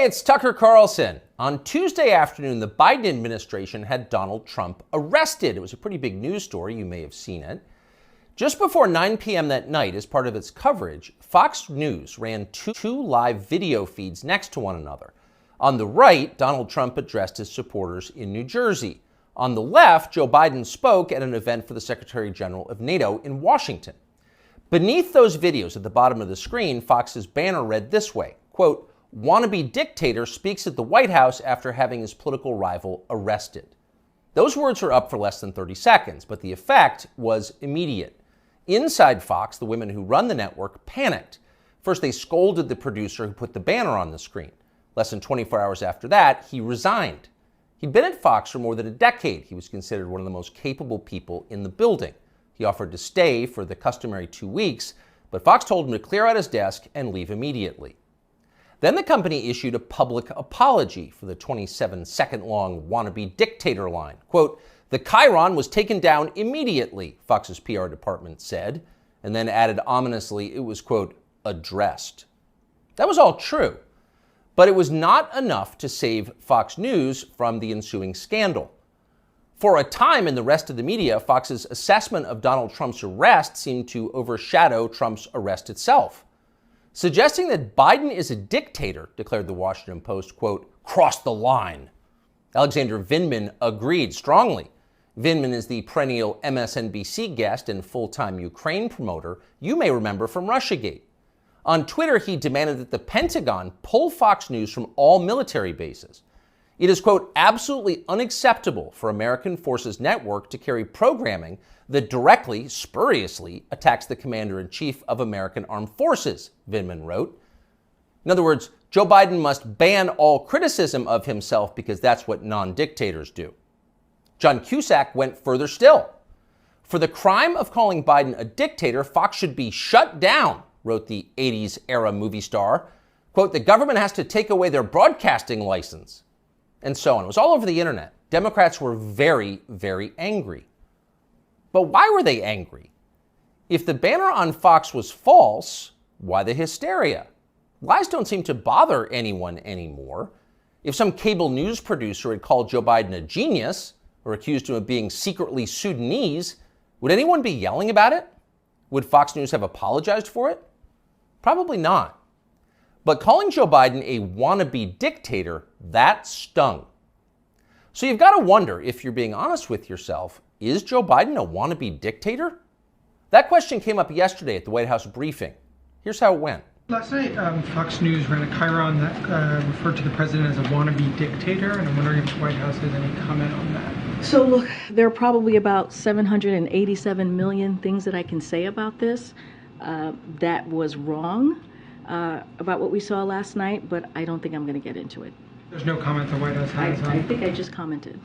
Hey, it's Tucker Carlson. On Tuesday afternoon, the Biden administration had Donald Trump arrested. It was a pretty big news story. You may have seen it. Just before 9 p.m. that night, as part of its coverage, Fox News ran two live video feeds next to one another. On the right, Donald Trump addressed his supporters in New Jersey. On the left, Joe Biden spoke at an event for the Secretary General of NATO in Washington. Beneath those videos at the bottom of the screen, Fox's banner read this way, quote, "Wannabe dictator speaks at the White House after having his political rival arrested." Those words were up for less than 30 seconds, but the effect was immediate. Inside Fox, the women who run the network panicked. First, they scolded the producer who put the banner on the screen. Less than 24 hours after that, he resigned. He'd been at Fox for more than a decade. He was considered one of the most capable people in the building. He offered to stay for the customary 2 weeks, but Fox told him to clear out his desk and leave immediately. Then the company issued a public apology for the 27-second-long wannabe dictator line. Quote, "The chyron was taken down immediately," Fox's PR department said, and then added ominously it was, quote, "addressed." That was all true, but it was not enough to save Fox News from the ensuing scandal. For a time in the rest of the media, Fox's assessment of Donald Trump's arrest seemed to overshadow Trump's arrest itself. Suggesting that Biden is a dictator, declared the Washington Post, quote, "crossed the line." Alexander Vindman agreed strongly. Vindman is the perennial MSNBC guest and full-time Ukraine promoter you may remember from Russiagate. On Twitter, he demanded that the Pentagon pull Fox News from all military bases. It is, quote, "absolutely unacceptable for American Forces Network to carry programming that directly, spuriously, attacks the commander-in-chief of American Armed Forces," Vindman wrote. In other words, Joe Biden must ban all criticism of himself because that's what non-dictators do. John Cusack went further still. "For the crime of calling Biden a dictator, Fox should be shut down," wrote the 80s-era movie star. Quote, "the government has to take away their broadcasting license." And so on. It was all over the internet. Democrats were very, very angry. But why were they angry? If the banner on Fox was false, why the hysteria? Lies don't seem to bother anyone anymore. If some cable news producer had called Joe Biden a genius or accused him of being secretly Sudanese, would anyone be yelling about it? Would Fox News have apologized for it? Probably not. But calling Joe Biden a wannabe dictator, that stung. So you've got to wonder, if you're being honest with yourself, is Joe Biden a wannabe dictator? That question came up yesterday at the White House briefing. Here's how it went. Last night, Fox News ran a chyron that referred to the president as a wannabe dictator, and I'm wondering if the White House has any comment on that. So look, there are probably about 787 million things that I can say about this that was wrong about what we saw last night, but I don't think I'm going to get into it. There's no comment the White House has on it? I think I just commented.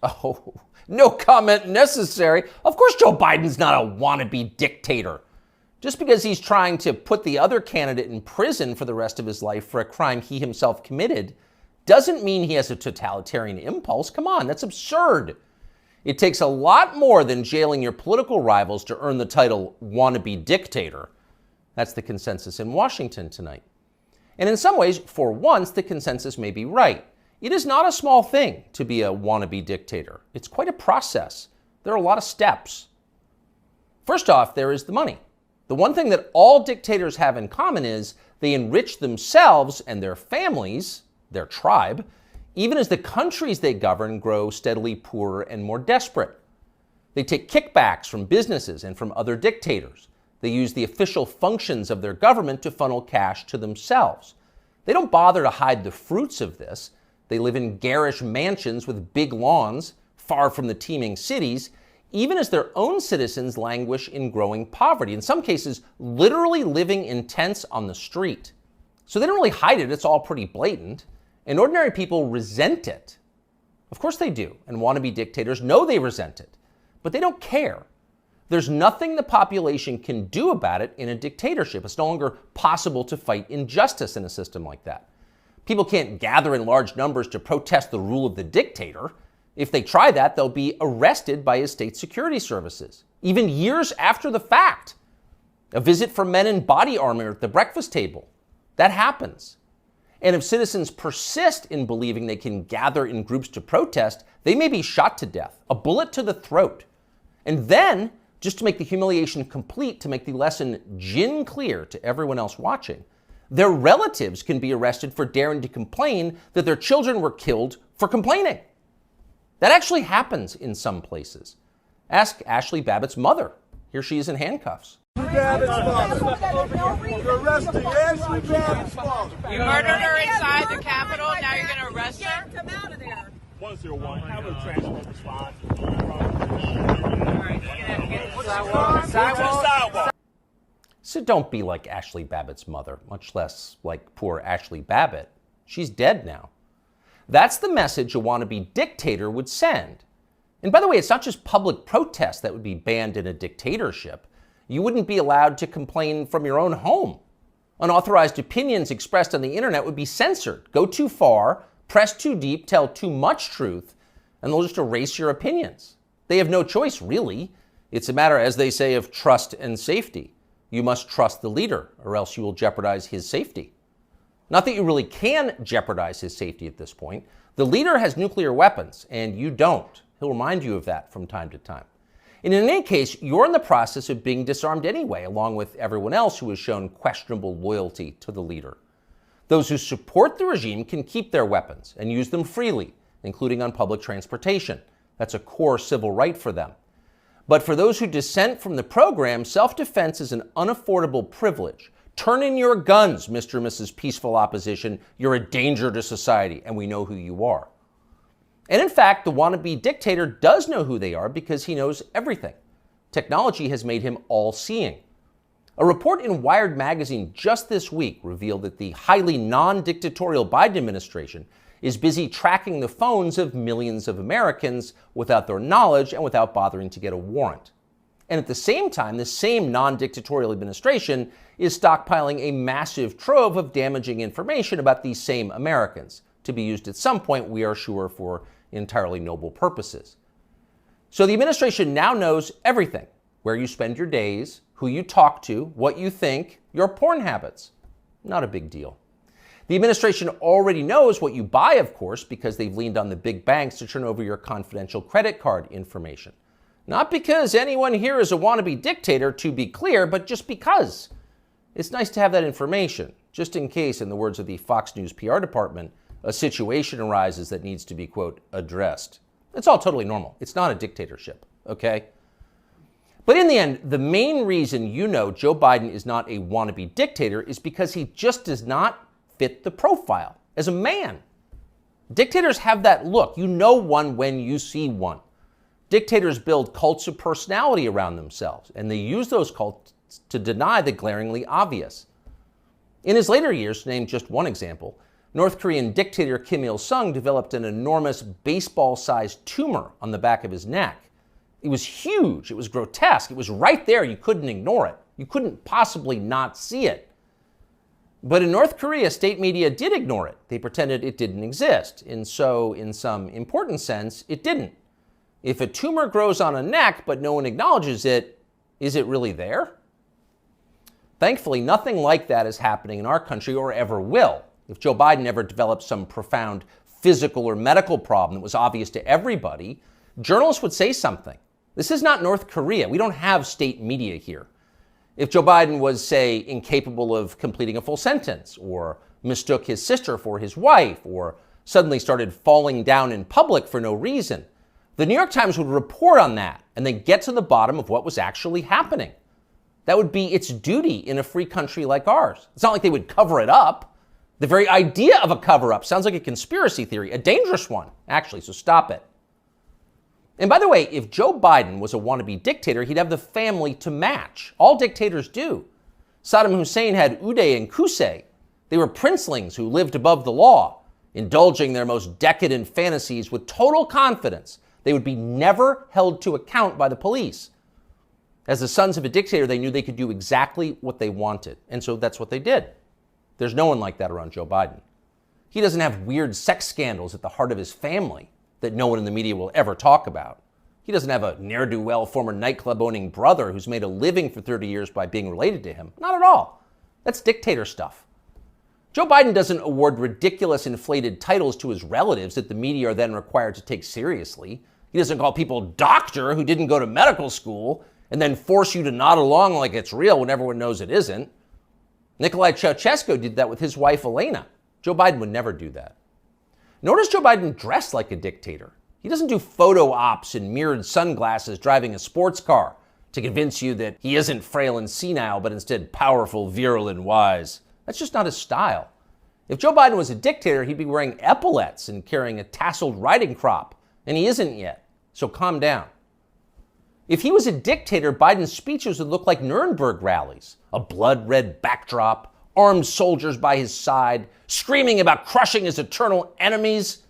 Oh, no comment necessary. Of course Joe Biden's not a wannabe dictator. Just because he's trying to put the other candidate in prison for the rest of his life for a crime he himself committed doesn't mean he has a totalitarian impulse. Come on, that's absurd. It takes a lot more than jailing your political rivals to earn the title wannabe dictator. That's the consensus in Washington tonight. And in some ways, for once, the consensus may be right. It is not a small thing to be a wannabe dictator. It's quite a process. There are a lot of steps. First off, there is the money. The one thing that all dictators have in common is they enrich themselves and their families, their tribe, even as the countries they govern grow steadily poorer and more desperate. They take kickbacks from businesses and from other dictators. They use the official functions of their government to funnel cash to themselves. They don't bother to hide the fruits of this. They live in garish mansions with big lawns, far from the teeming cities, even as their own citizens languish in growing poverty, in some cases literally living in tents on the street. So they don't really hide it, it's all pretty blatant, and ordinary people resent it. Of course they do, and wannabe dictators know they resent it, but they don't care. There's nothing the population can do about it in a dictatorship. It's no longer possible to fight injustice in a system like that. People can't gather in large numbers to protest the rule of the dictator. If they try that, they'll be arrested by his state security services, even years after the fact. A visit from men in body armor at the breakfast table. That happens. And if citizens persist in believing they can gather in groups to protest, they may be shot to death, a bullet to the throat. And then, just to make the humiliation complete, to make the lesson gin clear to everyone else watching, their relatives can be arrested for daring to complain that their children were killed for complaining. That actually happens in some places. Ask Ashley Babbitt's mother. Here she is in handcuffs. Babbitt's mother. You're arresting Ashley Babbitt's mother. You murdered her inside the Capitol, now you're going to arrest her? Come out of there. 101, have a transport response. Sidewalk. So don't be like Ashley Babbitt's mother, much less like poor Ashley Babbitt. She's dead now. That's the message a wannabe dictator would send. And by the way, it's not just public protest that would be banned in a dictatorship. You wouldn't be allowed to complain from your own home. Unauthorized opinions expressed on the internet would be censored. Go too far, press too deep, tell too much truth, and they'll just erase your opinions. They have no choice, really. It's a matter, as they say, of trust and safety. You must trust the leader, or else you will jeopardize his safety. Not that you really can jeopardize his safety at this point. The leader has nuclear weapons, and you don't. He'll remind you of that from time to time. And in any case, you're in the process of being disarmed anyway, along with everyone else who has shown questionable loyalty to the leader. Those who support the regime can keep their weapons and use them freely, including on public transportation. That's a core civil right for them. But for those who dissent from the program, self-defense is an unaffordable privilege. Turn in your guns, Mr. and Mrs. Peaceful Opposition. You're a danger to society, and we know who you are. And in fact, the wannabe dictator does know who they are because he knows everything. Technology has made him all-seeing. A report in Wired magazine just this week revealed that the highly non-dictatorial Biden administration is busy tracking the phones of millions of Americans without their knowledge and without bothering to get a warrant. And at the same time, the same non-dictatorial administration is stockpiling a massive trove of damaging information about these same Americans, to be used at some point, we are sure, for entirely noble purposes. So the administration now knows everything: where you spend your days, who you talk to, what you think, your porn habits. Not a big deal. The administration already knows what you buy, of course, because they've leaned on the big banks to turn over your confidential credit card information. Not because anyone here is a wannabe dictator, to be clear, but just because. It's nice to have that information, just in case, in the words of the Fox News PR department, a situation arises that needs to be, quote, addressed. It's all totally normal. It's not a dictatorship, okay? But in the end, the main reason you know Joe Biden is not a wannabe dictator is because he just does not fit the profile as a man. Dictators have that look. You know one when you see one. Dictators build cults of personality around themselves, and they use those cults to deny the glaringly obvious. In his later years, to name just one example, North Korean dictator Kim Il-sung developed an enormous baseball-sized tumor on the back of his neck. It was huge. It was grotesque. It was right there. You couldn't ignore it. You couldn't possibly not see it. But in North Korea, state media did ignore it. They pretended it didn't exist. And so, in some important sense, it didn't. If a tumor grows on a neck but no one acknowledges it, is it really there? Thankfully, nothing like that is happening in our country or ever will. If Joe Biden ever developed some profound physical or medical problem that was obvious to everybody, journalists would say something. This is not North Korea. We don't have state media here. If Joe Biden was, say, incapable of completing a full sentence, or mistook his sister for his wife, or suddenly started falling down in public for no reason, the New York Times would report on that, and they'd get to the bottom of what was actually happening. That would be its duty in a free country like ours. It's not like they would cover it up. The very idea of a cover-up sounds like a conspiracy theory, a dangerous one, actually, so stop it. And by the way, if Joe Biden was a wannabe dictator, he'd have the family to match. All dictators do. Saddam Hussein had Uday and Qusay. They were princelings who lived above the law, indulging their most decadent fantasies with total confidence they would be never held to account by the police. As the sons of a dictator, they knew they could do exactly what they wanted, and so that's what they did. There's no one like that around Joe Biden. He doesn't have weird sex scandals at the heart of his family that no one in the media will ever talk about. He doesn't have a ne'er-do-well former nightclub-owning brother who's made a living for 30 years by being related to him. Not at all. That's dictator stuff. Joe Biden doesn't award ridiculous inflated titles to his relatives that the media are then required to take seriously. He doesn't call people doctor who didn't go to medical school and then force you to nod along like it's real when everyone knows it isn't. Nicolae Ceausescu did that with his wife Elena. Joe Biden would never do that. Nor does Joe Biden dress like a dictator. He doesn't do photo ops in mirrored sunglasses driving a sports car to convince you that he isn't frail and senile, but instead powerful, virile, and wise. That's just not his style. If Joe Biden was a dictator, he'd be wearing epaulets and carrying a tasseled riding crop, and he isn't yet, so calm down. If he was a dictator, Biden's speeches would look like Nuremberg rallies, a blood-red backdrop, armed soldiers by his side, screaming about crushing his eternal enemies.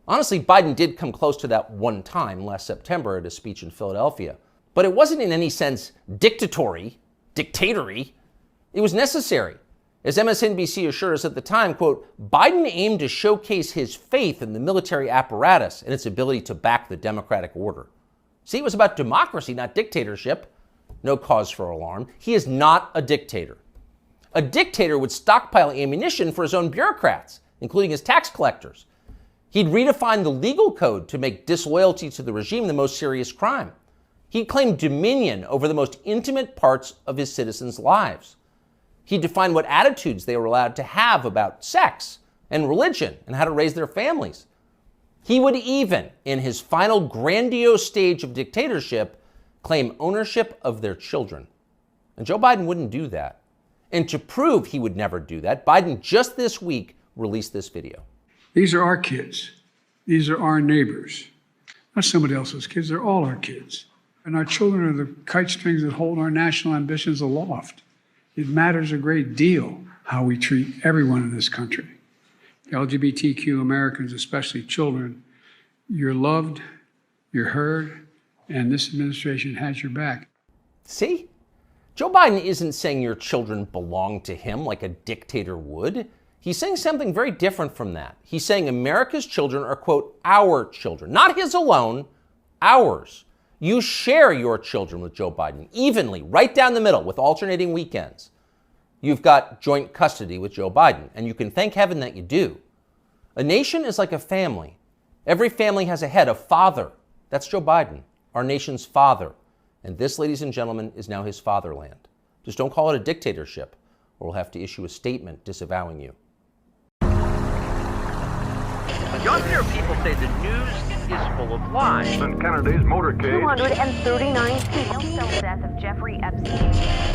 Honestly, Biden did come close to that one time last September at a speech in Philadelphia, but it wasn't in any sense dictatory. It was necessary. As MSNBC assured us at the time, quote, Biden aimed to showcase his faith in the military apparatus and its ability to back the democratic order. See, it was about democracy, not dictatorship. No cause for alarm. He is not a dictator. A dictator would stockpile ammunition for his own bureaucrats, including his tax collectors. He'd redefine the legal code to make disloyalty to the regime the most serious crime. He'd claim dominion over the most intimate parts of his citizens' lives. He'd define what attitudes they were allowed to have about sex and religion and how to raise their families. He would even, in his final grandiose stage of dictatorship, claim ownership of their children. And Joe Biden wouldn't do that. And to prove he would never do that, Biden just this week released this video. These are our kids. These are our neighbors. Not somebody else's kids, they're all our kids. And our children are the kite strings that hold our national ambitions aloft. It matters a great deal how we treat everyone in this country. LGBTQ Americans, especially children, you're loved, you're heard, and this administration has your back. See? Joe Biden isn't saying your children belong to him like a dictator would. He's saying something very different from that. He's saying America's children are, quote, our children. Not his alone, ours. You share your children with Joe Biden evenly, right down the middle, with alternating weekends. You've got joint custody with Joe Biden, and you can thank heaven that you do. A nation is like a family. Every family has a head, a father. That's Joe Biden, our nation's father. And this, ladies and gentlemen, is now his fatherland. Just don't call it a dictatorship, or we'll have to issue a statement disavowing you. Younger people say the news is full of lies. In Kennedy's motorcade. 239 people. The death of Jeffrey Epstein.